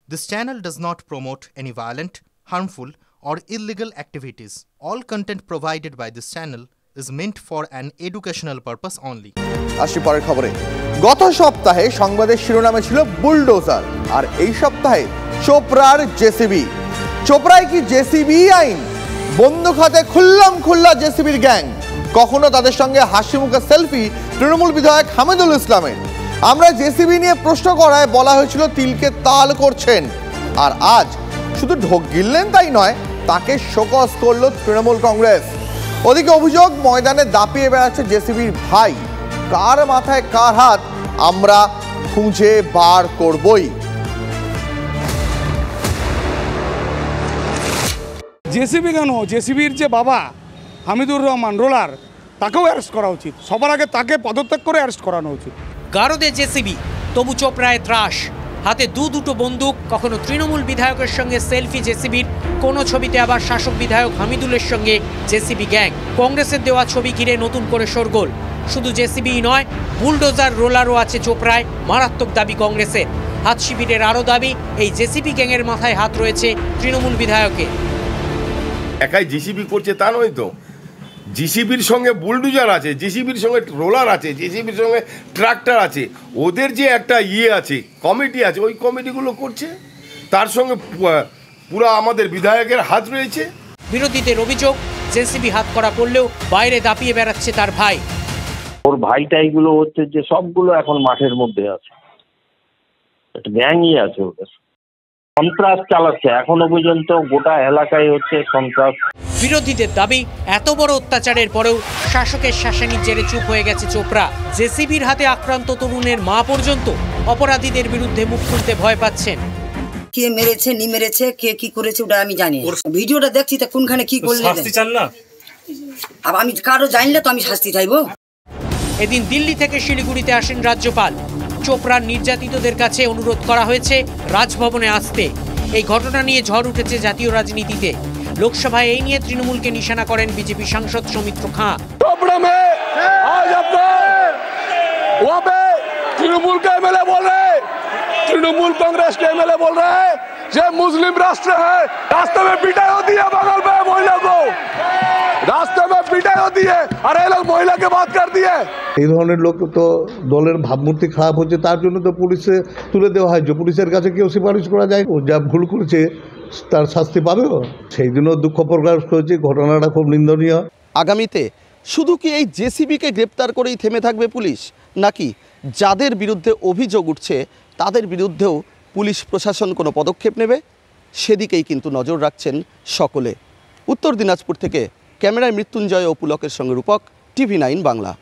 This channel does not promote any violent, harmful, or illegal activities. All content provided by this channel is meant for an educational purpose only. আসি পরের খবরে। গত সপ্তাহে সংবাদের শিরোনামে ছিল বুলডোজার, আর এই সপ্তাহে চোপড়ার জেসিবি। চোপড়ায় কি জেসিবি আইন? বন্দুক হাতে খুল্লা জেসিবির গ্যাং। কখনো তাদের সঙ্গে হাসি মুখে সেলফি তৃণমূল বিধায়ক হামিদুল ইসলামের। আমরা জেসিবি নিয়ে প্রশ্ন করায় বলা হয়েছিল তিলকে তাল করছেন, আর আজ শুধু ঢোক গিললেন তাই নয়, তাকে শোকজ করল তৃণমূল কংগ্রেস। ওদিকে অভিযোগ ময়দানে দাপিয়ে বেড়াচ্ছে জেসিবির ভাই। কার মাথায় কার হাত আমরা খুঁজে বার করবই। জেসিবি কেন, জেসিবির যে বাবা হামিদুর রহমান রোলার, তাকেও অ্যারেস্ট করা উচিত। সবার আগে তাকে পদত্যাগ করে অ্যারেস্ট করানো উচিত। গারদে জেসিবি, তবু চোপড়ায় ত্রাস। হাতে দুটো বন্দুক, কখনো তৃণমূল বিধায়কের সঙ্গে সেলফি জেসিবির, কোনো ছবিতে আবার শাসক বিধায়ক হামিদুলের সঙ্গে জেসিবি গ্যাং। কংগ্রেসের দেওয়া ছবি ঘিরে নতুন করে শোরগোল। শুধু জেসিবিই নয়, বুলডোজার রোলারও আছে চোপড়ায়। মারাত্মক দাবি কংগ্রেসের। হাত শিবিরের আরও দাবি, এই জেসিবি গ্যাংয়ের মাথায় হাত রয়েছে তৃণমূল বিধায়কের। একাই জিসিবি করছে তা নয় তো, জিসিবির সঙ্গে বুলডোজার আছে, জিসিবির সঙ্গে রোলার আছে, জিসিবির সঙ্গে ট্রাক্টর আছে। ওদের যে একটা আছে, কমিটি আছে, ওই কমিটিগুলো করছে। তার সঙ্গে পুরো আমাদের বিধায়কের হাত রয়েছে। বিরোধীদের অভিযোগ, জেসিবি হাত করা করলেও বাইরে দাপিয়ে বেড়াচ্ছে তার ভাই। ওর ভাইটাইগুলো হচ্ছে যে সবগুলো এখন মাঠের মধ্যে আছে, একটা গ্যাংই আছে ওদের। সন্ত্রাস চালাচ্ছে এখনো পর্যন্ত, গোটা এলাকায় হচ্ছে সন্ত্রাস। বিরোধীদের দাবি, এত বড় অত্যাচারের পরেও শাসকের শাসানির জেরে চুপ হয়ে গেছে চোপড়া। জেসিবির হাতে আক্রান্ত তরুণের মা পর্যন্ত অপরাধীদের বিরুদ্ধে মুখ খুলতে ভয় পাচ্ছেন। কে মেরেছে নি মেরেছে, কে কি করেছে ওটা আমি জানি। ভিডিওটা দেখছি, তা কোনখানে কি করলে শাস্তি চান না? আমি কারো জানলে তো আমি শাস্তি চাইবো। এদিন দিল্লি থেকে শিলিগুড়িতে আসেন রাজ্যপাল। চোপড়ার নির্যাতিতদের কাছে অনুরোধ করা হয়েছে রাজভবনে আসতে। এই ঘটনা নিয়ে ঝড় উঠেছে জাতীয় রাজনীতিতে। লোকসভায় এই নিয়ে তৃণমূলকে নিশানা করেন বিজেপি সাংসদ সৌমিত্র খাঁ। तृणमूल के एमएलए बोल रहे हैं, तृणमूल कांग्रेस के एमएलए बोल रहे हैं ये मुस्लिम राष्ट्र है। रास्ते में पिटाई होती है, बगल में महिला को रास्ते में पिटाई होती है, अरे लोग महिला के बात कर दिए। এই ধরনের লোক তো দলের ভাবমূর্তি খারাপ হচ্ছে, তার জন্য তো পুলিশে তুলে দেওয়া হয়। যে পুলিশের কাছে কেউ সুপারিশ করা যায়, ও যা ভুল করেছে তার শাস্তি পাবে। সেই জন্য দুঃখ প্রকাশ করেছে, ঘটনাটা খুব নিন্দনীয়। আগামীতে শুধু কি এই জেসিবিকে গ্রেপ্তার করেই থেমে থাকবে পুলিশ, নাকি যাদের বিরুদ্ধে অভিযোগ উঠছে তাদের বিরুদ্ধেও পুলিশ প্রশাসন কোনো পদক্ষেপ নেবে? সেদিকেই কিন্তু নজর রাখছেন সকলে। উত্তর দিনাজপুর থেকে ক্যামেরায় মৃত্যুঞ্জয় ও পুলকের সঙ্গে রূপক, TV9 বাংলা।